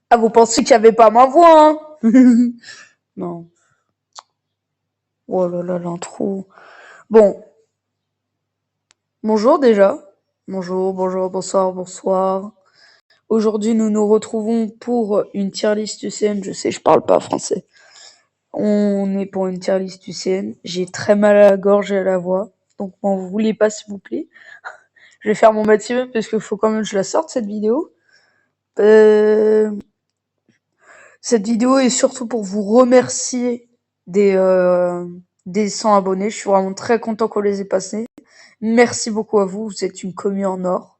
Ah, vous pensez qu'il n'y avait pas ma voix, hein? Non. Oh là là, l'intro. Bon, bonjour déjà. Bonjour, bonjour, bonsoir, bonsoir. Aujourd'hui, nous nous retrouvons pour une tier list UCN. Je sais, je parle pas français. On est pour une tier list UCN. J'ai très mal à la gorge et à la voix. Donc, m'en voulez pas, s'il vous plaît. Je vais faire mon maximum parce qu'il faut quand même que je la sorte, cette vidéo. Euh, Cette vidéo est surtout pour vous remercier des 100 abonnés. Je suis vraiment très content qu'on les ait passés. Merci beaucoup à vous. Vous êtes une commu en or.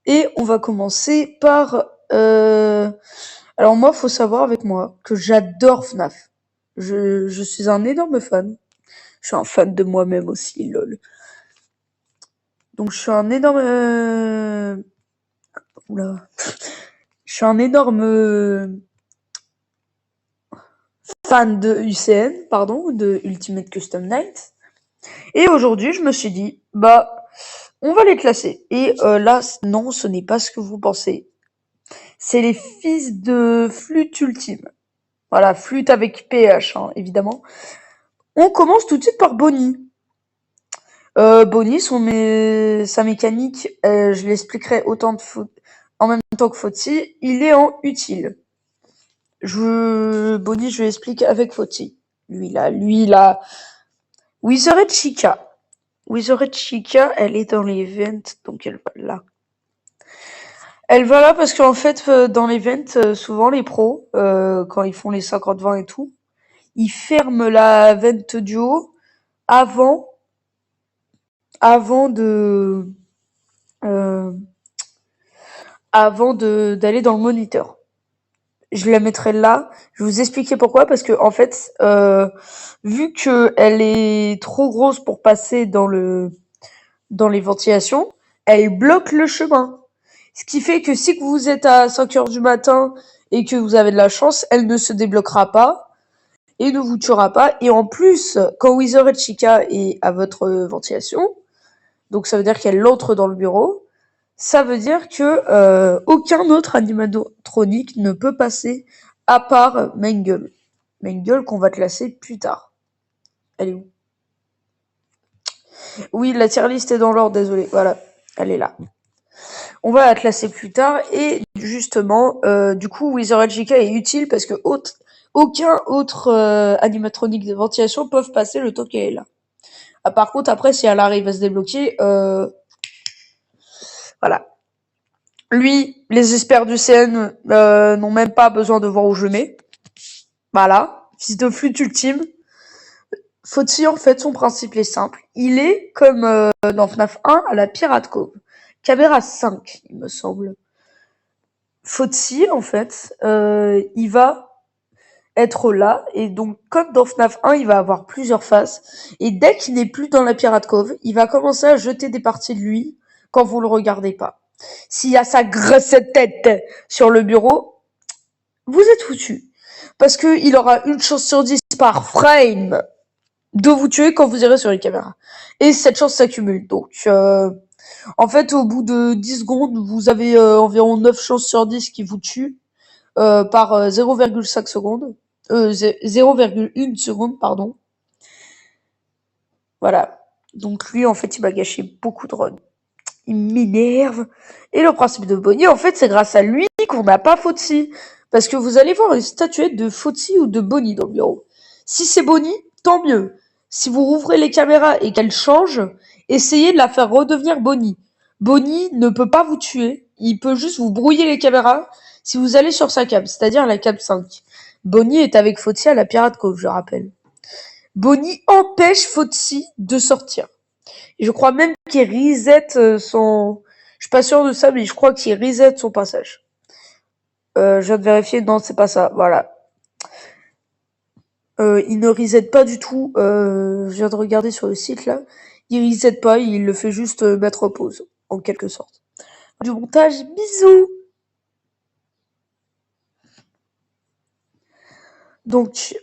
Et on va commencer par... Alors moi, faut savoir avec moi que j'adore FNAF. Je suis un énorme fan. Je suis un fan de moi-même aussi, lol. Donc je suis un énorme... Oula. Je suis un énorme fan de UCN, pardon, de Ultimate Custom Night. Et aujourd'hui, je me suis dit, bah, on va les classer. Et là, non, ce n'est pas ce que vous pensez. C'est les fils de Flûte Ultime. Voilà, Flûte avec PH, hein, évidemment. On commence tout de suite par Bonnie. Bonnie, sa mécanique, je l'expliquerai en même temps que Fauti, il est en utile. Bonnie, je l'explique avec Fauti. Lui là. Withered Chica. Withered Chica, elle est dans l'event, donc elle va là. Elle va là parce qu'en fait, dans l'event, souvent les pros, quand ils font les 50-20 et tout, ils ferment la vente duo avant, avant de, euh, d'aller dans le moniteur. Je la mettrai là. Je vais vous expliquer pourquoi, parce que en fait, vu que elle est trop grosse pour passer dans les ventilations, elle bloque le chemin. Ce qui fait que si vous êtes à 5 heures du matin et que vous avez de la chance, elle ne se débloquera pas et ne vous tuera pas. Et en plus, quand Withered Chica est à votre ventilation, donc ça veut dire qu'elle entre dans le bureau, ça veut dire que aucun autre animatronique ne peut passer à part Mangle. Mangle qu'on va classer plus tard. Elle est où? Oui, la tier list est dans l'ordre, désolé. Voilà, elle est là. On va la classer plus tard et justement, du coup, Withered Chica est utile parce que aucun autre animatronique de ventilation peuvent passer le temps qu'elle est là. Ah, par contre, après, si elle arrive à se débloquer, voilà. Lui, les experts du CN n'ont même pas besoin de voir où je le mets. Voilà. Fils de flûte ultime. Fauti, en fait, son principe est simple. Il est comme dans FNAF 1 à la Pirate Cove. Caméra 5, il me semble. Fauti, en fait, il va être là, et donc comme dans FNAF 1, il va avoir plusieurs faces, et dès qu'il n'est plus dans la Pirate Cove, il va commencer à jeter des parties de lui quand vous le regardez pas. S'il y a sa grosse tête sur le bureau, vous êtes foutu. Parce que il aura une chance sur 10 par frame de vous tuer quand vous irez sur les caméras. Et cette chance s'accumule. Donc, en fait, au bout de 10 secondes, vous avez environ 9 chances sur 10 qui vous tuent par 0,5 secondes. 0,1 seconde, pardon. Voilà. Donc lui, en fait, il m'a gâché beaucoup de runs. Il m'énerve. Et le principe de Bonnie, en fait, c'est grâce à lui qu'on n'a pas Fauti. Parce que vous allez voir une statuette de Fauti ou de Bonnie dans le bureau. Si c'est Bonnie, tant mieux. Si vous rouvrez les caméras et qu'elle change, essayez de la faire redevenir Bonnie. Bonnie ne peut pas vous tuer. Il peut juste vous brouiller les caméras si vous allez sur sa cam, c'est-à-dire la cam 5. Bonnie est avec Fauti à la Pirate Cove, je rappelle. Bonnie empêche Fauti de sortir. Et je crois même qu'il reset son... Je suis pas sûr de ça, mais je crois qu'il reset son passage. Je viens de vérifier, non, c'est pas ça, voilà. Il ne reset pas du tout, je viens de regarder sur le site là. Il reset pas, il le fait juste mettre en pause, en quelque sorte. Du montage, bisous! Donc,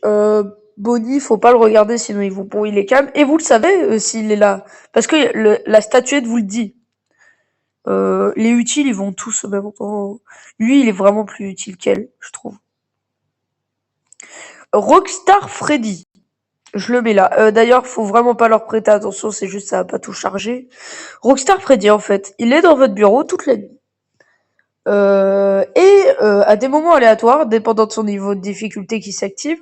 Bonnie, faut pas le regarder, sinon ils vont pourrir les cams. Et vous le savez s'il est là. Parce que la statuette vous le dit. Les utiles, ils vont tous au même endroit. Lui, il est vraiment plus utile qu'elle, je trouve. Rockstar Freddy. Je le mets là. D'ailleurs, faut vraiment pas leur prêter attention, c'est juste ça va pas tout charger. Rockstar Freddy, en fait, il est dans votre bureau toute la nuit. À des moments aléatoires, dépendant de son niveau de difficulté qui s'active,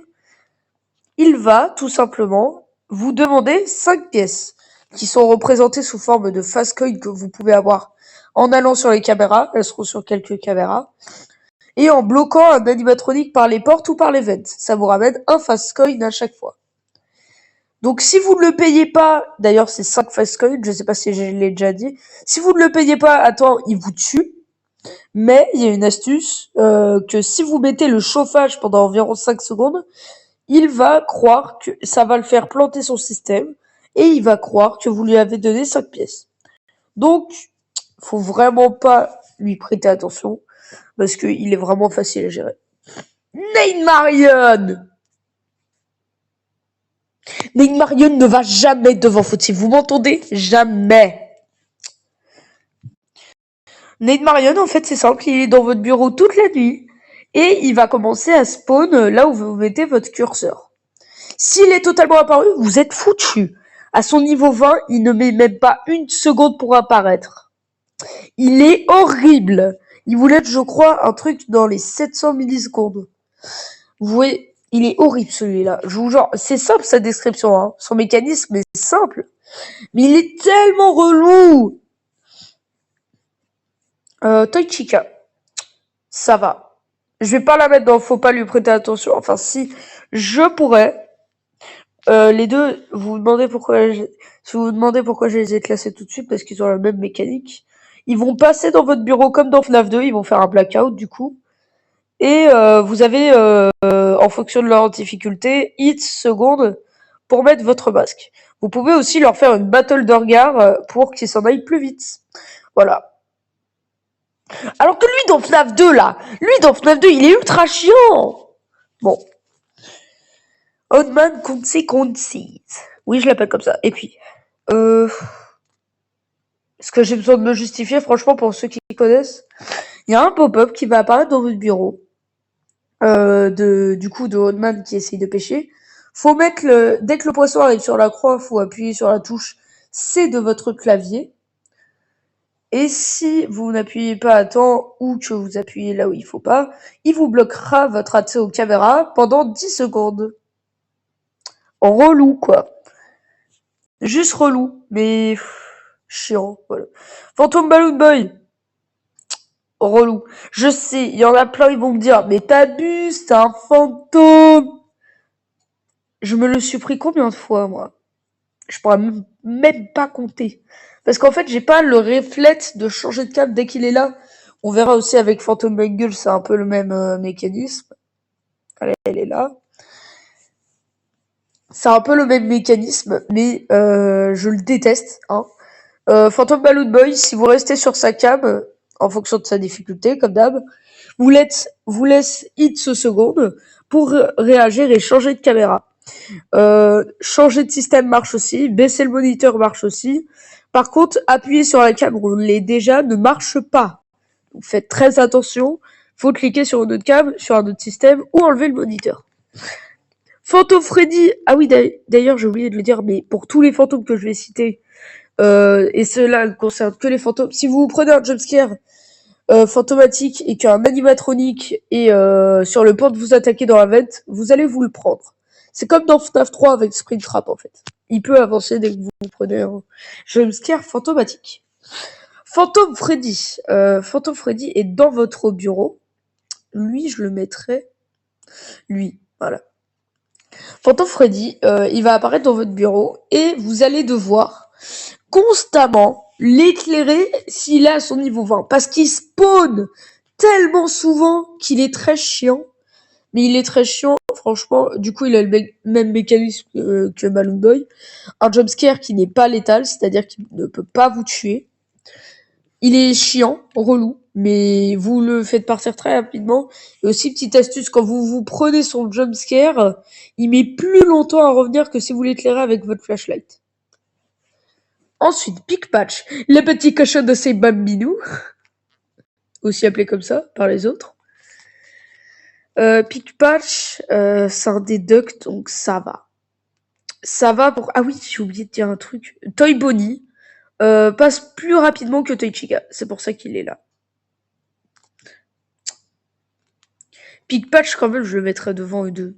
il va tout simplement vous demander 5 pièces qui sont représentées sous forme de fast coin que vous pouvez avoir en allant sur les caméras, elles seront sur quelques caméras, et en bloquant un animatronique par les portes ou par les vents. Ça vous ramène un fast coin à chaque fois. Donc si vous ne le payez pas, d'ailleurs c'est 5 fast coins, je sais pas si je l'ai déjà dit, si vous ne le payez pas, attends, il vous tue. Mais il y a une astuce, que si vous mettez le chauffage pendant environ 5 secondes, il va croire que ça va le faire planter son système et il va croire que vous lui avez donné 5 pièces. Donc, faut vraiment pas lui prêter attention parce qu'il est vraiment facile à gérer. Neymarion Neymarion ne va jamais devant Fautif, vous m'entendez? Jamais. Neymarion, en fait, c'est simple, il est dans votre bureau toute la nuit et il va commencer à spawn là où vous mettez votre curseur. S'il est totalement apparu, vous êtes foutu. À son niveau 20, il ne met même pas une seconde pour apparaître. Il est horrible. Il vous laisse, je crois, un truc dans les 700 millisecondes. Vous voyez, il est horrible celui-là. Je vous jure, c'est simple sa description, hein. Son mécanisme est simple. Mais il est tellement relou. Toy Chica. Ça va. Je vais pas la mettre dans faut pas lui prêter attention. Enfin, si, je pourrais. Les deux, si vous vous demandez pourquoi je les ai classés tout de suite, parce qu'ils ont la même mécanique. Ils vont passer dans votre bureau comme dans FNAF 2, ils vont faire un blackout du coup. Et vous avez, en fonction de leur difficulté, hits, secondes, pour mettre votre masque. Vous pouvez aussi leur faire une battle de regard pour qu'ils s'en aillent plus vite. Voilà. Alors que lui dans FNAF 2 là, il est ultra chiant. Bon. Oddman Consequences. Oui, je l'appelle comme ça. Et puis, est-ce que j'ai besoin de me justifier? Franchement, pour ceux qui connaissent, il y a un pop-up qui va apparaître dans votre bureau, de Oddman qui essaye de pêcher. Faut mettre dès que le poisson arrive sur la croix, faut appuyer sur la touche C de votre clavier. Et si vous n'appuyez pas à temps ou que vous appuyez là où il faut pas, il vous bloquera votre accès aux caméras pendant 10 secondes. Relou, quoi. Juste relou, mais chiant, voilà. Phantom Balloon Boy. Relou. Je sais, il y en a plein, ils vont me dire, mais t'abuses, t'es un fantôme. Je me le suis pris combien de fois, moi? Je pourrais même pas compter. Parce qu'en fait, j'ai pas le réflexe de changer de cap dès qu'il est là. On verra aussi avec Phantom Bungle, c'est un peu le même mécanisme. Allez, elle est là. C'est un peu le même mécanisme, mais je le déteste. Hein. Phantom Balloon Boy, si vous restez sur sa cam, en fonction de sa difficulté, comme d'hab, vous laisse hit ce seconde pour réagir et changer de caméra. Changer de système marche aussi, baisser le moniteur marche aussi. Par contre, appuyer sur la cam où on l'est déjà ne marche pas. Donc faites très attention, faut cliquer sur une autre cam, sur un autre système ou enlever le moniteur. Phantom Freddy, ah oui d'ailleurs j'ai oublié de le dire, mais pour tous les fantômes que je vais citer, et cela ne concerne que les fantômes, si vous prenez un jumpscare fantomatique et qu'un animatronique est sur le point de vous attaquer dans la vente, vous allez vous le prendre. C'est comme dans FNAF 3 avec Springtrap en fait. Il peut avancer dès que vous prenez un jumpscare fantomatique. Phantom Freddy. Phantom Freddy est dans votre bureau. Lui, je le mettrai. Lui, voilà. Phantom Freddy, il va apparaître dans votre bureau et vous allez devoir constamment l'éclairer s'il est à son niveau 20. Parce qu'il spawn tellement souvent qu'il est très chiant. Mais il est très chiant, franchement. Du coup, il a le même mécanisme que Balloon Boy. Un jumpscare qui n'est pas létal, c'est-à-dire qu'il ne peut pas vous tuer. Il est chiant, relou, mais vous le faites partir très rapidement. Et aussi, petite astuce, quand vous prenez son jumpscare, il met plus longtemps à revenir que si vous l'éclairez avec votre flashlight. Ensuite, Picpatch, le petit cochon de ses bambinous, aussi appelé comme ça par les autres. Picpatch, c'est un des ducks, donc ça va. Ça va pour... Ah oui, j'ai oublié de dire un truc. Toy Bonnie passe plus rapidement que Toy Chica. C'est pour ça qu'il est là. Picpatch, quand même, je le mettrais devant eux deux.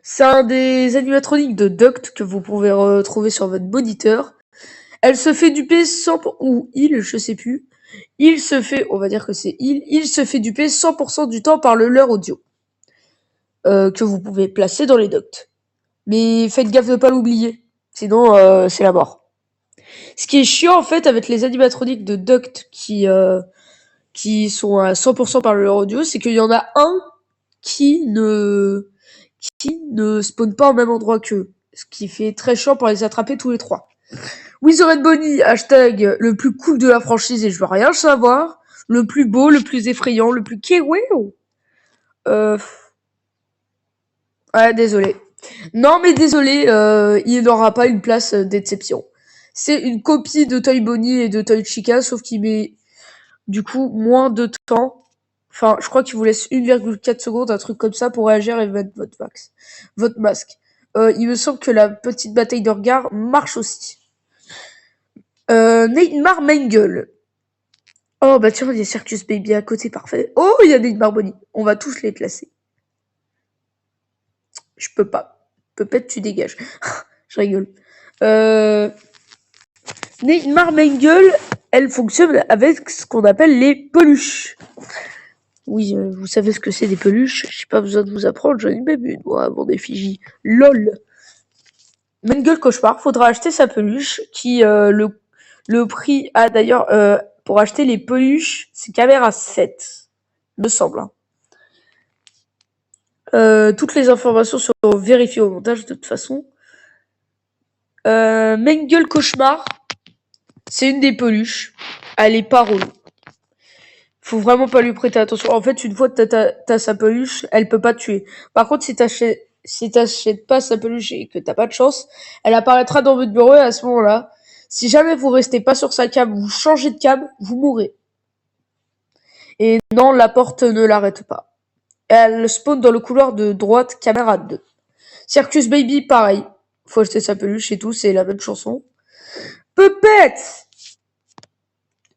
C'est un des animatroniques de Duct que vous pouvez retrouver sur votre moniteur. Elle se fait duper ou il, je sais plus. Il se fait, on va dire que c'est il se fait duper 100% du temps par le leurre audio. Que vous pouvez placer dans les ducts. Mais faites gaffe de pas l'oublier. Sinon, c'est la mort. Ce qui est chiant, en fait, avec les animatroniques de Duct qui sont à 100% par le leurre audio, c'est qu'il y en a un qui ne spawn pas au même endroit qu'eux. Ce qui fait très chiant pour les attraper tous les trois. Wizard Bonnie, hashtag le plus cool de la franchise et je veux rien savoir. Le plus beau, le plus effrayant, le plus kiwi. Ouais, désolé. Non, mais désolé, il n'aura pas une place d'exception. C'est une copie de Toy Bonnie et de Toy Chica, sauf qu'il met, du coup, moins de temps. Enfin, je crois qu'il vous laisse 1,4 secondes, un truc comme ça, pour réagir et mettre votre masque. Il me semble que la petite bataille de regard marche aussi. Neymar Mengele. Oh, bah tiens, il y a Circus Baby à côté, parfait. Oh, il y a Neymar Bonnie. On va tous les classer. Je peux pas. Peut-être tu dégages. Je rigole. Neymar Mengele, elle fonctionne avec ce qu'on appelle les peluches. Oui, vous savez ce que c'est des peluches. J'ai pas besoin de vous apprendre, j'en ai même une, moi, avant d'effigie. LOL. Mengele Cauchemar, faudra acheter sa peluche, qui, le prix, d'ailleurs, pour acheter les peluches, c'est caméra 7, me semble. Toutes les informations seront vérifiées au montage, de toute façon. Mengele Cauchemar, c'est une des peluches. Elle est pas relou. Faut vraiment pas lui prêter attention. En fait, une fois que t'as sa peluche, elle peut pas te tuer. Par contre, si t'achètes pas sa peluche et que t'as pas de chance, elle apparaîtra dans votre bureau et à ce moment-là, si jamais vous restez pas sur sa cam, vous changez de cam, vous mourrez. Et non, la porte ne l'arrête pas. Elle spawn dans le couloir de droite, caméra 2. Circus Baby, pareil. Faut acheter sa peluche et tout, c'est la même chanson. Puppet!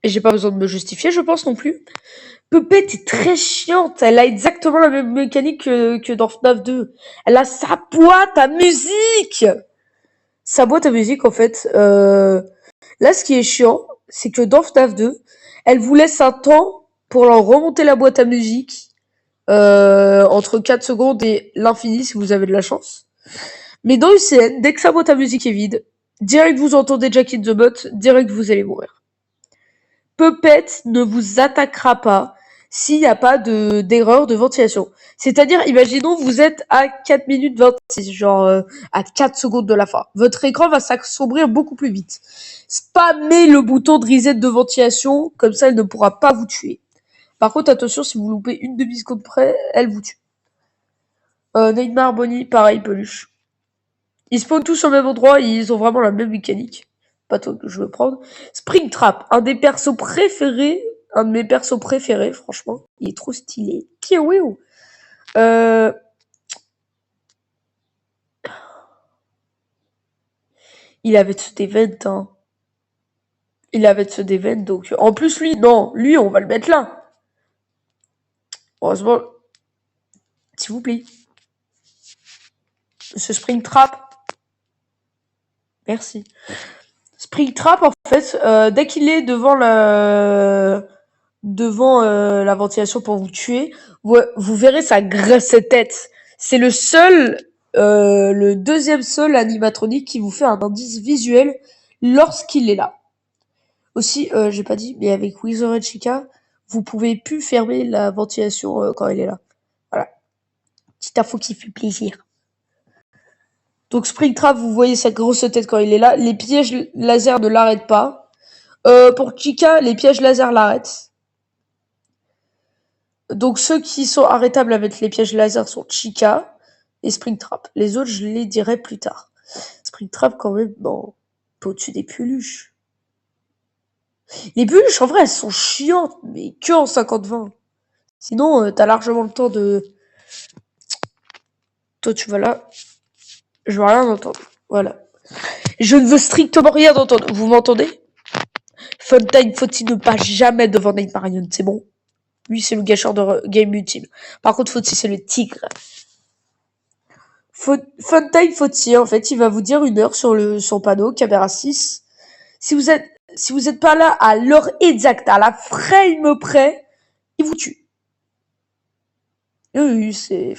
Et j'ai pas besoin de me justifier, je pense non plus. Puppet est très chiante. Elle a exactement la même mécanique que dans FNAF 2. Elle a sa boîte à musique. Sa boîte à musique, en fait. Là, ce qui est chiant, c'est que dans FNAF 2, elle vous laisse un temps pour leur remonter la boîte à musique. Entre 4 secondes et l'infini, si vous avez de la chance. Mais dans UCN, dès que sa boîte à musique est vide, direct vous entendez Jack in the Box, direct vous allez mourir. Puppet ne vous attaquera pas s'il n'y a pas d'erreur de ventilation. C'est-à-dire, imaginons, vous êtes à 4 minutes 26, genre à 4 secondes de la fin. Votre écran va s'assombrir beaucoup plus vite. Spammez le bouton de reset de ventilation, comme ça elle ne pourra pas vous tuer. Par contre, attention, si vous loupez une demi-seconde près, elle vous tue. Neymar, Bonnie, pareil, peluche. Ils spawnent tous au même endroit, ils ont vraiment la même mécanique. Pas toi que je veux prendre. Springtrap, un des persos préférés, un de mes persos préférés, franchement. Il est trop stylé. Kiwi. Il avait de ce event, hein. Il avait de ce event, donc. En plus, lui, non, lui, on va le mettre là. Heureusement. S'il vous plaît. Ce Springtrap. Merci. Springtrap, en fait, dès qu'il est devant la ventilation pour vous tuer, vous verrez sa grasse tête. C'est le deuxième seul animatronique qui vous fait un indice visuel lorsqu'il est là. Aussi, j'ai pas dit, mais avec Wizard et Chica, vous pouvez plus fermer la ventilation quand elle est là. Voilà. Petite info qui fait plaisir. Donc Springtrap, vous voyez sa grosse tête quand il est là. Les pièges laser ne l'arrêtent pas. Pour Chica, les pièges laser l'arrêtent. Donc ceux qui sont arrêtables avec les pièges laser sont Chica et Springtrap. Les autres, je les dirai plus tard. Springtrap, quand même, non, pas au-dessus des peluches. Les peluches, en vrai, elles sont chiantes, mais que en 50-20. Sinon, t'as largement le temps de... Toi, tu vas là. Je veux rien entendre. Voilà. Je ne veux strictement rien entendre. Vous m'entendez? Funtime, faut-il ne pas jamais devant Nate Marion, c'est bon? Lui, c'est le gâcheur de game ultime. Par contre, faut-il, c'est le tigre. Funtime, faut-il, en fait, il va vous dire une heure sur son panneau, caméra 6. Si vous êtes pas là à l'heure exacte, à la frame près, il vous tue. Oui, c'est...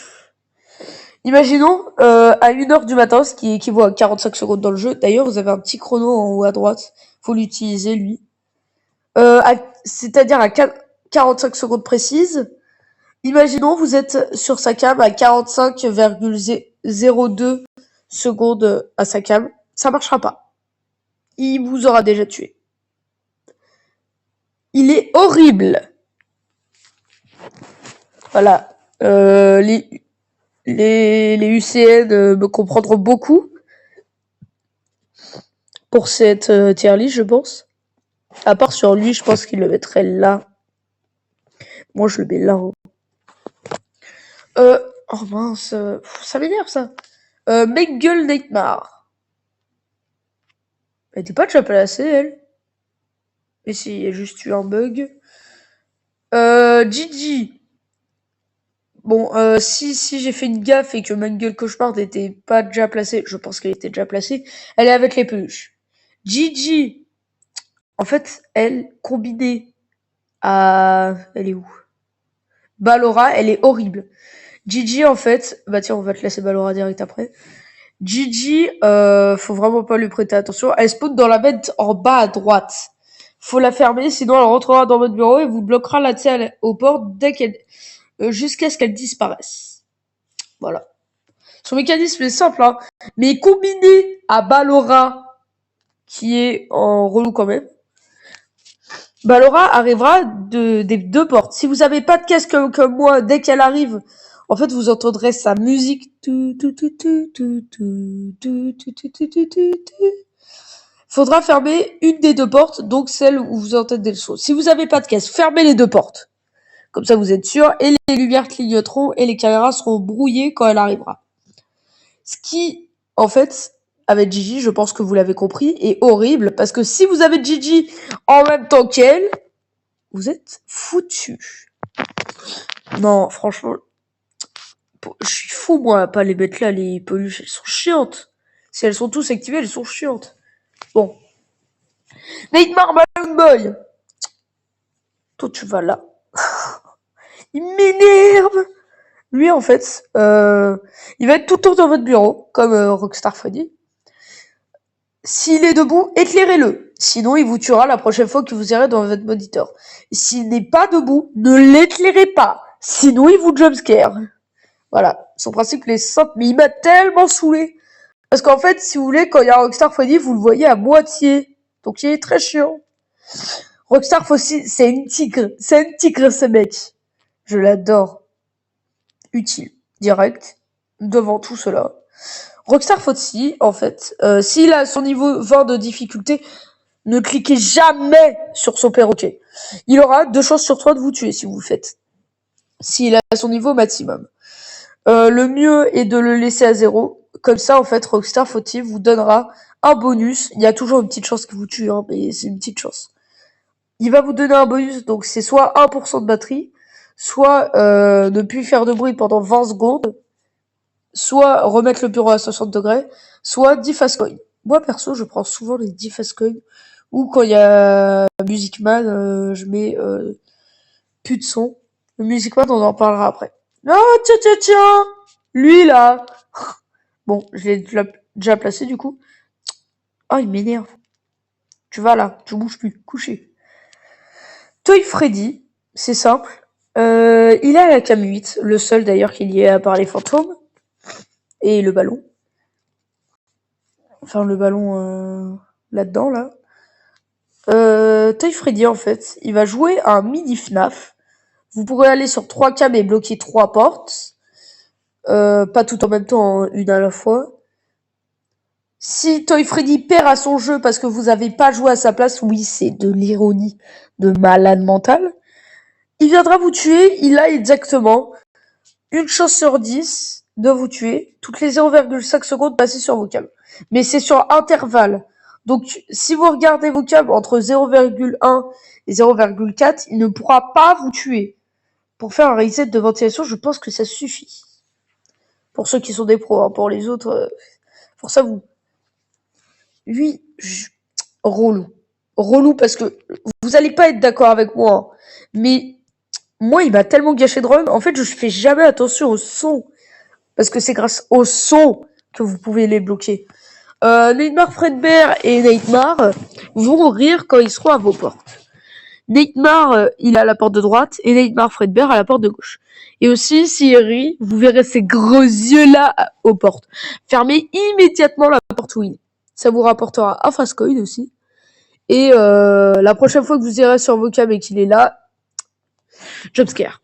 Imaginons, à 1h du matin, ce qui équivaut à 45 secondes dans le jeu. D'ailleurs, vous avez un petit chrono en haut à droite. Faut l'utiliser, lui. C'est-à-dire à 45 secondes précises. Imaginons, vous êtes sur sa cam à 45,02 secondes à sa cam. Ça marchera pas. Il vous aura déjà tué. Il est horrible. Voilà. Les UCN me comprendront beaucoup pour cette tier list, je pense. À part sur lui, je pense qu'il le mettrait là. Moi, je le mets là. Oh mince, ça m'énerve ça. Mangle Nightmare. Elle était pas déjà placée, elle. Mais si, il y a juste eu un bug. Gigi. Bon, si j'ai fait une gaffe et que Mangle Cauchemar n'était pas déjà placée, je pense qu'elle était déjà placée, elle est avec les peluches. Gigi. En fait, elle, combinée à... Elle est où? Ballora, elle est horrible. Gigi, en fait... Bah tiens, on va te laisser Ballora direct après. Gigi, faut vraiment pas lui prêter attention. Elle spawn dans la bête en bas à droite. Faut la fermer, sinon elle rentrera dans votre bureau et vous bloquera l'accès aux portes jusqu'à ce qu'elle disparaisse. Voilà. Son mécanisme est simple, hein. Mais combiné à Ballora, qui est en relou quand même, Ballora arrivera des deux portes. Si vous avez pas de casque comme moi, dès qu'elle arrive, en fait, vous entendrez sa musique. Faudra fermer une des deux portes, donc celle où vous entendez le son. Si vous avez pas de casque, fermez les deux portes. Comme ça, vous êtes sûr. Et les lumières clignoteront et les caméras seront brouillées quand elle arrivera. Ce qui, en fait, avec Gigi, je pense que vous l'avez compris, est horrible. Parce que si vous avez Gigi en même temps qu'elle, vous êtes foutu. Non, franchement, je suis fou, moi, à pas les mettre là, les peluches. Elles sont chiantes. Si elles sont tous activées, elles sont chiantes. Bon. Nightmare Balloon Boy. Toi, tu vas là. Il m'énerve. Lui, en fait, il va être tout le temps dans votre bureau, comme Rockstar Freddy. S'il est debout, éclairez-le. Sinon, il vous tuera la prochaine fois que vous irez dans votre moniteur. S'il n'est pas debout, ne l'éclairez pas. Sinon, il vous jumpscare. Voilà. Son principe est simple, mais il m'a tellement saoulé. Parce qu'en fait, si vous voulez, quand il y a Rockstar Freddy, vous le voyez à moitié. Donc, il est très chiant. Rockstar Freddy, c'est une tigre. C'est une tigre, ce mec. Je l'adore. Utile. Direct. Devant tout cela. Rockstar Fozzy, en fait, s'il a son niveau 20 de difficulté, ne cliquez jamais sur son perroquet. Il aura 2 chances sur 3 de vous tuer si vous le faites. S'il a son niveau maximum. Le mieux est de le laisser à 0. Comme ça, en fait, Rockstar Fozzy vous donnera un bonus. Il y a toujours une petite chance qu'il vous tue, hein, mais c'est une petite chance. Il va vous donner un bonus, donc c'est soit 1% de batterie, soit ne plus faire de bruit pendant 20 secondes, soit remettre le bureau à 60 degrés, soit 10 fast coins. Moi, perso, je prends souvent les 10 fast coins, ou quand il y a Music Man, je mets plus de son. Le Music Man, on en parlera après. Oh, tiens, lui, là. Bon, je l'ai déjà placé, du coup. Oh, il m'énerve. Tu vas là, tu bouges plus, couché. Toy Freddy, c'est simple. Il est à la cam 8, le seul d'ailleurs qu'il y ait à part les fantômes. Et le ballon. Enfin, le ballon là-dedans, là. Toy Freddy, en fait, il va jouer un mini FNAF. Vous pourrez aller sur 3 cams et bloquer 3 portes. Pas tout en même temps, une à la fois. Si Toy Freddy perd à son jeu parce que vous avez pas joué à sa place, oui, c'est de l'ironie de malade mental. Il viendra vous tuer, il a exactement une chance sur 10 de vous tuer toutes les 0,5 secondes passées sur vos câbles. Mais c'est sur intervalle. Donc, si vous regardez vos câbles entre 0,1 et 0,4, il ne pourra pas vous tuer. Pour faire un reset de ventilation, je pense que ça suffit. Pour ceux qui sont des pros, hein. Pour les autres, pour ça, lui, relou. Relou parce que vous allez pas être d'accord avec moi, hein. Mais moi, il m'a tellement gâché de run. En fait, je fais jamais attention au son. Parce que c'est grâce au son que vous pouvez les bloquer. Neymar, Fredbear et Neymar vont rire quand ils seront à vos portes. Neymar, il est à la porte de droite et Neymar, Fredbear à la porte de gauche. Et aussi, s'il rit, vous verrez ces gros yeux-là aux portes. Fermez immédiatement la porte où il est. Ça vous rapportera un fast-coin aussi. Et la prochaine fois que vous irez sur vos cams et qu'il est là, jumpscare.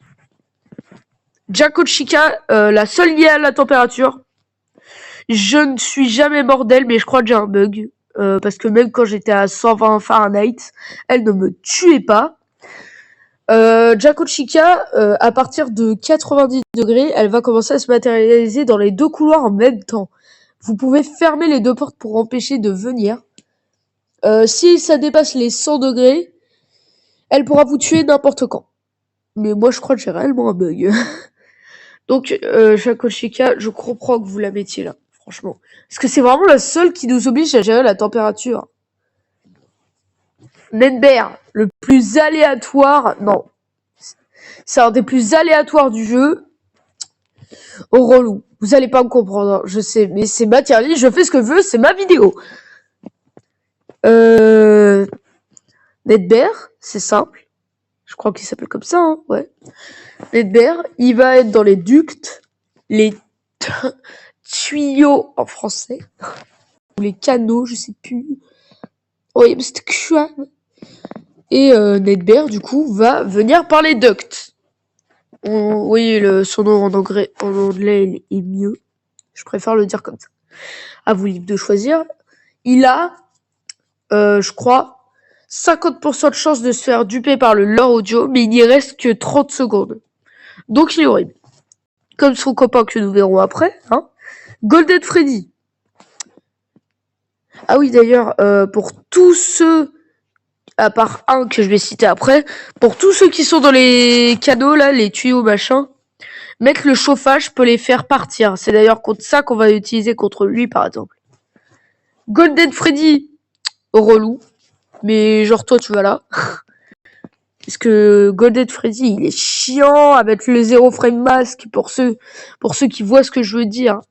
Jacko Chica, la seule liée à la température. Je ne suis jamais mort d'elle, mais je crois que j'ai un bug. Parce que même quand j'étais à 120 Fahrenheit, elle ne me tuait pas. Jacko Chica, à partir de 90 degrés, elle va commencer à se matérialiser dans les deux couloirs en même temps. Vous pouvez fermer les deux portes pour empêcher de venir. Si ça dépasse les 100 degrés, elle pourra vous tuer n'importe quand. Mais moi, je crois que j'ai réellement un bug. Donc, Jacko Chica, je comprends que vous la mettiez là, franchement. Parce que c'est vraiment la seule qui nous oblige à gérer la température. Nedbear, le plus aléatoire, non. C'est un des plus aléatoires du jeu. Oh, relou. Vous allez pas me comprendre, hein, je sais, mais c'est ma tier list, je fais ce que je veux, c'est ma vidéo. Nedbear, c'est simple. Je crois qu'il s'appelle comme ça, hein, ouais. Nedbear, il va être dans les ducts, les tuyaux en français, ou les canaux, je sais plus. Oui, mais c'était quoi. Et Nedbear, du coup, va venir par les ducts. Oui, son nom en anglais est mieux. Je préfère le dire comme ça. À vous libre de choisir. Il a, je crois, 50% de chance de se faire duper par le lore audio, mais il n'y reste que 30 secondes. Donc il est horrible. Comme son copain que nous verrons après, hein. Golden Freddy. Ah oui, d'ailleurs, pour tous ceux, à part un que je vais citer après, pour tous ceux qui sont dans les canaux, là, les tuyaux, machin, mettre le chauffage peut les faire partir. C'est d'ailleurs contre ça qu'on va utiliser contre lui, par exemple. Golden Freddy, relou. Mais genre toi, tu vas là. Parce que Golden Freddy, il est chiant avec le zéro frame mask pour ceux qui voient ce que je veux dire.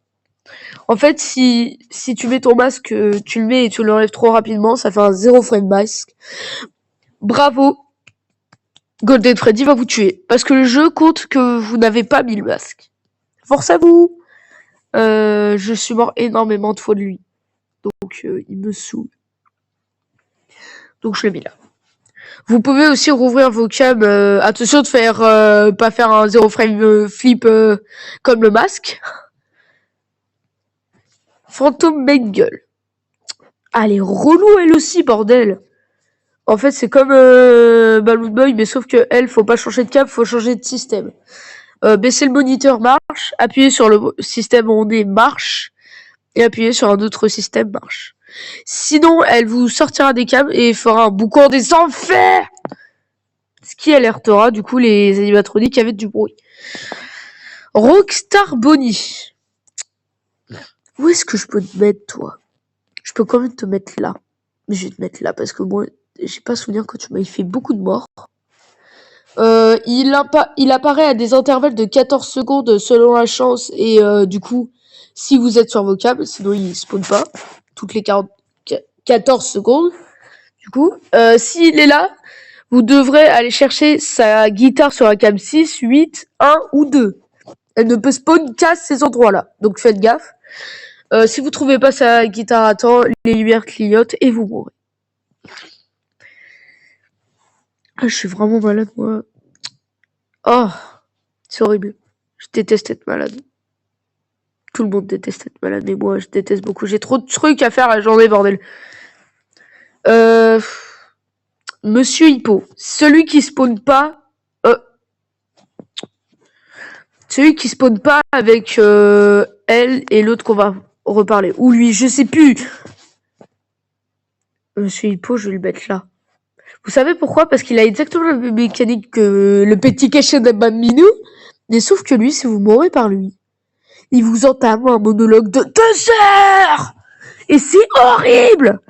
En fait, si tu mets ton masque, tu le mets et tu l'enlèves trop rapidement, ça fait un zéro frame mask. Bravo. Golden Freddy va vous tuer. Parce que le jeu compte que vous n'avez pas mis le masque. Force à vous. Je suis mort énormément de fois de lui. Donc, il me saoule. Donc, je l'ai mis là. Vous pouvez aussi rouvrir vos cams. Attention de faire pas faire un zéro frame flip comme le masque. Phantom Bengal. Ah, elle est relou elle aussi, bordel. En fait, c'est comme Balloon Boy, mais sauf que elle, faut pas changer de cam, faut changer de système. Baisser le moniteur marche, appuyer sur le système où on est marche, et appuyer sur un autre système marche. Sinon, elle vous sortira des cams et fera un boucan des enfers, ce qui alertera du coup les animatroniques avec du bruit. Rockstar Bonnie. Où est-ce que je peux te mettre, toi? Je peux quand même te mettre là. Mais je vais te mettre là parce que moi, j'ai pas souvenir que tu m'as fait beaucoup de morts. Il apparaît à des intervalles de 14 secondes selon la chance et du coup, si vous êtes sur vos câbles, sinon il spawn pas toutes les 14 secondes. Du coup, s'il est là, vous devrez aller chercher sa guitare sur la cam 6, 8, 1 ou 2. Elle ne peut spawn qu'à ces endroits-là. Donc faites gaffe. Si vous trouvez pas sa guitare à temps, les lumières clignotent et vous mourrez. Ah, je suis vraiment malade, moi. Oh, c'est horrible. Je déteste être malade. Tout le monde déteste être malade, mais moi, je déteste beaucoup. J'ai trop de trucs à faire la journée, bordel. Monsieur Hippo. Celui qui spawn pas... celui qui spawn pas avec elle et l'autre qu'on va reparler. Ou lui, je sais plus. Monsieur Hippo, je vais le mettre là. Vous savez pourquoi? Parce qu'il a exactement la même mécanique que le petit cachet de Minou. Mais sauf que lui, si vous mourrez par lui, il vous entame un monologue de 2 heures. Et c'est horrible.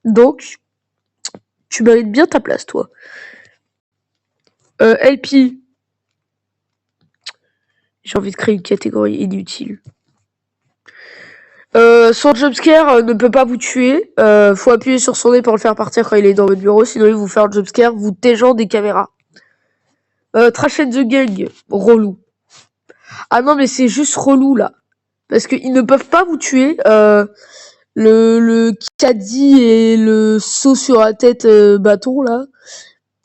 Donc, tu mérites bien ta place, toi. LP. J'ai envie de créer une catégorie inutile. Son jumpscare ne peut pas vous tuer. Faut appuyer sur son nez pour le faire partir quand il est dans votre bureau. Sinon, il vous fait un jumpscare, vous tégeant des caméras. Trash and the Gang. Relou. Ah non, mais c'est juste relou, là. Parce qu'ils ne peuvent pas vous tuer. Le caddie et le saut sur la tête bâton, là.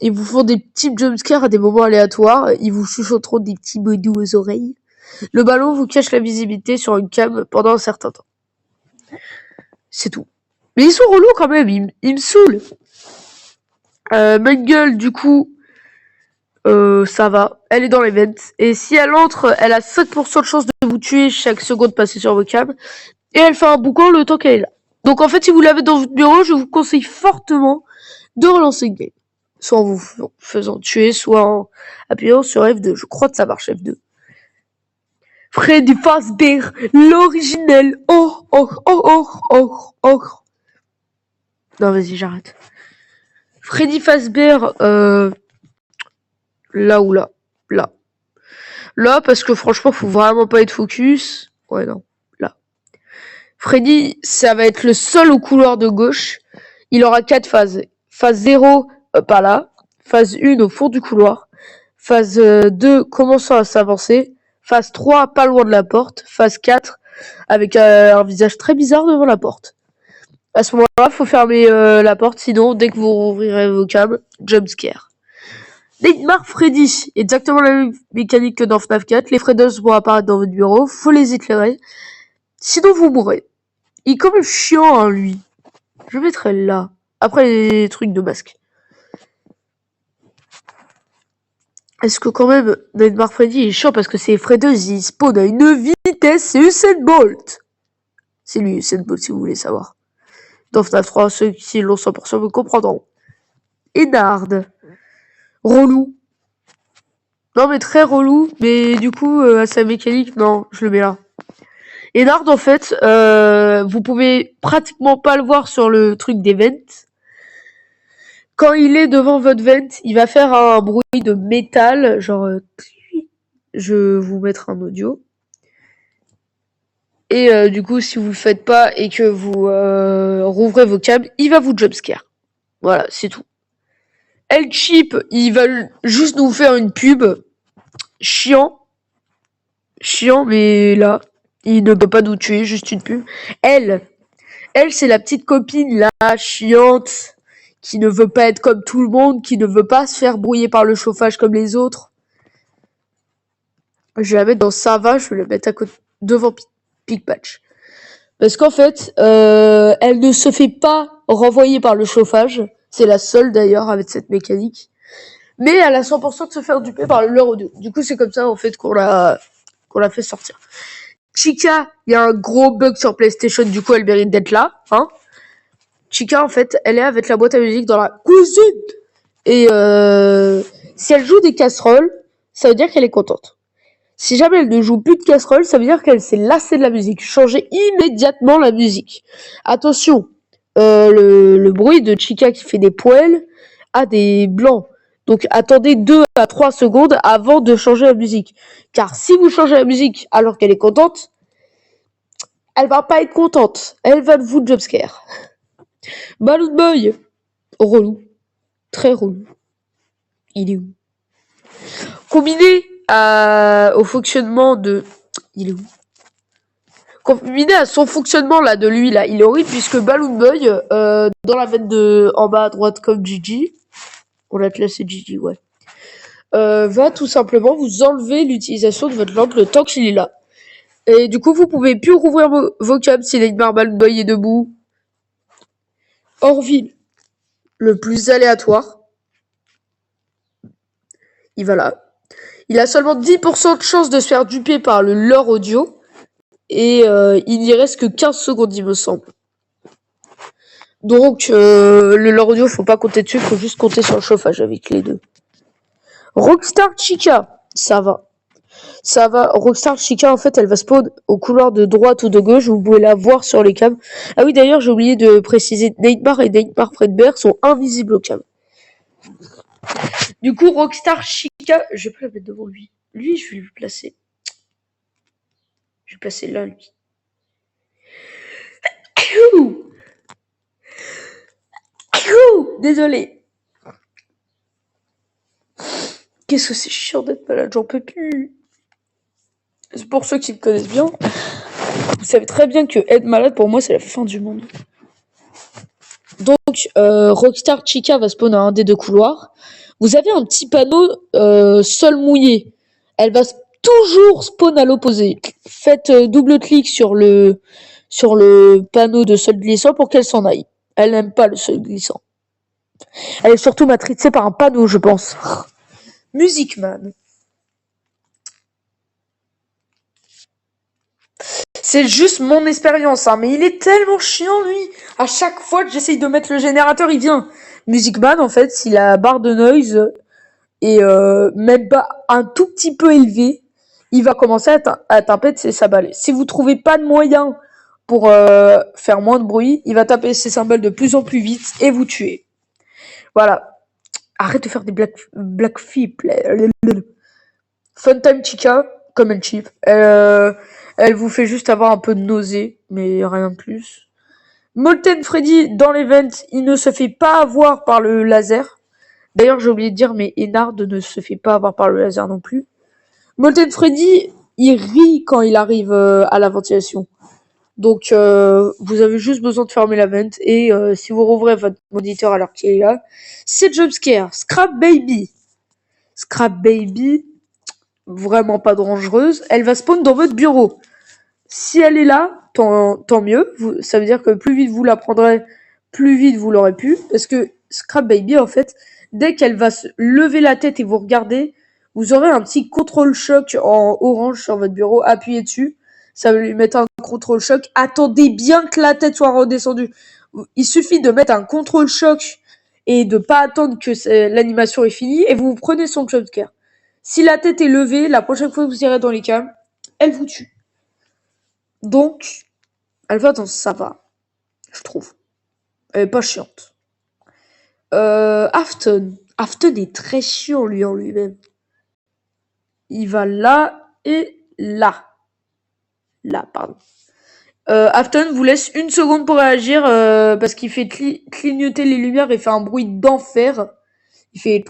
Ils vous font des petits jumpscares à des moments aléatoires. Ils vous chuchoteront des petits mots doux aux oreilles. Le ballon vous cache la visibilité sur une cam pendant un certain temps. C'est tout. Mais ils sont relous quand même, ils me saoulent. Mangle, du coup, ça va. Elle est dans l'event. Et si elle entre, elle a 5% de chance de vous tuer chaque seconde passée sur vos cams. Et elle fait un boucan le temps qu'elle est là. Donc en fait, si vous l'avez dans votre bureau, je vous conseille fortement de relancer une game. Soit en vous faisant tuer, soit en appuyant sur F2. Je crois que ça marche F2. Freddy Fazbear, l'originel. Oh. Non, vas-y, j'arrête. Freddy Fazbear, là ou là. Là, parce que franchement, faut vraiment pas être focus. Ouais, non. Là. Freddy, ça va être le seul au couloir de gauche. Il aura 4 phases. Phase 0, pas là. Phase 1, au fond du couloir. Phase 2, commençant à s'avancer. Phase 3, pas loin de la porte. Phase 4, avec un visage très bizarre devant la porte. À ce moment-là, faut fermer la porte, sinon, dès que vous rouvrirez vos cams, jumpscare. Nightmare Freddy, exactement la même mécanique que dans FNAF 4. Les Freddles vont apparaître dans votre bureau, faut les éclairer. Sinon, vous mourrez. Il est quand même chiant, hein, lui. Je le mettrai là. Après les trucs de masque. Est-ce que quand même, Nightmare Freddy est chiant parce que c'est Freddles, il spawn à une vitesse, c'est Usain Bolt. C'est lui, Usain Bolt, si vous voulez savoir. Dans FNAF 3, ceux qui l'ont 100% me comprendront. Ennard. Relou. Non, mais très relou. Mais du coup, à sa mécanique, non, je le mets là. Ennard, en fait, vous pouvez pratiquement pas le voir sur le truc des vents. Quand il est devant votre vent, il va faire un bruit de métal, genre... je vais vous mettre un audio. Et du coup, si vous le faites pas et que vous rouvrez vos câbles, il va vous jumpscare. Voilà, c'est tout. L-Chip, il va juste nous faire une pub. Chiant, mais là, il ne peut pas nous tuer, juste une pub. Elle, c'est la petite copine là, chiante, qui ne veut pas être comme tout le monde, qui ne veut pas se faire brouiller par le chauffage comme les autres. Je vais la mettre dans ça va, je vais la mettre à côté, devant Pigpatch. Parce qu'en fait, elle ne se fait pas renvoyer par le chauffage. C'est la seule d'ailleurs avec cette mécanique. Mais elle a 100% de se faire duper par l'euro 2. Du coup, c'est comme ça en fait qu'on l'a fait sortir. Chica, il y a un gros bug sur PlayStation, du coup elle mérite d'être là. Hein. Chica, en fait, elle est avec la boîte à musique dans la cuisine. Et si elle joue des casseroles, ça veut dire qu'elle est contente. Si jamais elle ne joue plus de casseroles, ça veut dire qu'elle s'est lassée de la musique. Changez immédiatement la musique. Attention, le bruit de Chica qui fait des poêles a des blancs. Donc attendez 2 à 3 secondes avant de changer la musique. Car si vous changez la musique alors qu'elle est contente, elle va pas être contente. Elle va vous jumpscare. Balloon Boy, relou. Très relou. Il est où? Combiné au fonctionnement de... Il est où? Combiné à son fonctionnement là de lui là, il est horrible puisque Balloon Boy, dans la veine de en bas à droite comme Gigi, on l'a classé Gigi, ouais, va tout simplement vous enlever l'utilisation de votre lampe le temps qu'il est là. Et du coup, vous pouvez plus rouvrir vos câbles si Neymar Ballon Boy est debout. Orville, le plus aléatoire. Il va là. Il a seulement 10% de chance de se faire duper par le lore audio. Et il n'y reste que 15 secondes, il me semble. Donc, le lore audio, faut pas compter dessus, faut juste compter sur le chauffage avec les deux. Rockstar Chica, ça va. Ça va. Rockstar Chica, en fait, elle va spawn au couloir de droite ou de gauche. Vous pouvez la voir sur les cams. Ah oui, d'ailleurs, j'ai oublié de préciser, Neymar et Neymar Fredbear sont invisibles aux cams. Du coup, Rockstar Chica, je vais pas la mettre devant lui. Lui, je vais le placer. Je vais le placer là, lui. Désolé. Qu'est-ce que c'est chiant d'être malade, j'en peux plus. C'est pour ceux qui me connaissent bien. Vous savez très bien que être malade, pour moi, c'est la fin du monde. Donc, Rockstar Chica va spawn à un des deux couloirs. Vous avez un petit panneau sol mouillé. Elle va toujours spawn à l'opposé. Faites double clic sur le panneau de sol glissant pour qu'elle s'en aille. Elle n'aime pas le sol glissant. Elle est surtout matrixée par un panneau, je pense. Music Man. C'est juste mon expérience, hein, mais il est tellement chiant, lui. À chaque fois que j'essaye de mettre le générateur, il vient. Music Man, en fait, si la barre de noise est même pas un tout petit peu élevée, il va commencer à taper de ses cymbales. Si vous trouvez pas de moyen pour faire moins de bruit, il va taper ses cymbales de plus en plus vite et vous tuer. Voilà. Arrête de faire des black feet. Funtime Chica, comme elle chip. Elle vous fait juste avoir un peu de nausée, mais rien de plus. Molten Freddy, dans l'event, il ne se fait pas avoir par le laser. D'ailleurs, j'ai oublié de dire, mais Ennard ne se fait pas avoir par le laser non plus. Molten Freddy, il rit quand il arrive à la ventilation. Donc, vous avez juste besoin de fermer la vente. Et si vous rouvrez votre moniteur alors qu'il est là, c'est jumpscare. Scrap Baby. Scrap Baby, vraiment pas dangereuse. Elle va spawn dans votre bureau. Si elle est là, tant mieux. Ça veut dire que plus vite vous la prendrez, plus vite vous l'aurez pu. Parce que Scrap Baby, en fait, dès qu'elle va se lever la tête et vous regarder, vous aurez un petit contrôle choc en orange sur votre bureau. Appuyez dessus. Ça va lui mettre un contrôle choc. Attendez bien que la tête soit redescendue. Il suffit de mettre un contrôle choc et de pas attendre que l'animation est finie et vous prenez son jumpscare. Si la tête est levée, la prochaine fois que vous irez dans les cams, elle vous tue. Donc, Alpha, ça va, je trouve. Elle est pas chiante. Afton. Afton est très chiant, lui, en lui-même. Il va là et là. Là, pardon. Afton vous laisse 1 seconde pour réagir parce qu'il fait clignoter les lumières et fait un bruit d'enfer. Il fait...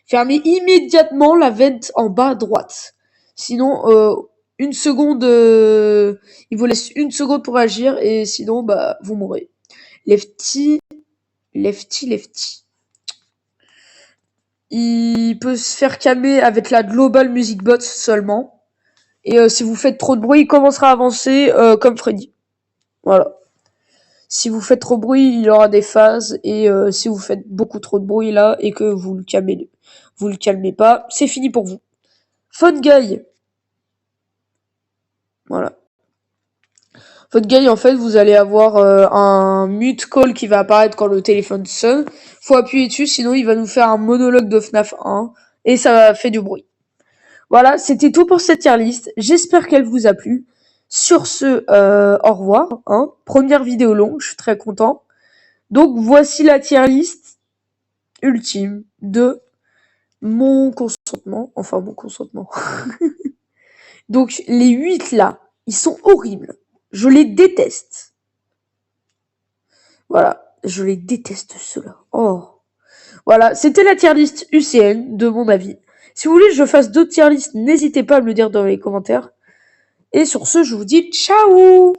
Fermez immédiatement la vente en bas à droite. Sinon, 1 seconde... il vous laisse 1 seconde pour réagir et sinon, bah, vous mourrez. Lefty. Il peut se faire calmer avec la Global Music Bot seulement. Et si vous faites trop de bruit, il commencera à avancer comme Freddy. Voilà. Si vous faites trop de bruit, il aura des phases. Et si vous faites beaucoup trop de bruit là et que vous le calmez pas, c'est fini pour vous. Fun Guy. Voilà. Fun Guy, en fait, vous allez avoir un mute call qui va apparaître quand le téléphone sonne. Faut appuyer dessus, sinon il va nous faire un monologue de FNAF 1. Et ça fait du bruit. Voilà, c'était tout pour cette tier list. J'espère qu'elle vous a plu. Sur ce, au revoir. Hein. Première vidéo longue, je suis très content. Donc voici la tier list ultime de mon consentement. Enfin, mon consentement. Donc les 8 là, ils sont horribles. Je les déteste. Voilà, je les déteste ceux-là. Oh. Voilà, c'était la tier list UCN de mon avis. Si vous voulez que je fasse d'autres tier lists, n'hésitez pas à me le dire dans les commentaires. Et sur ce, je vous dis ciao!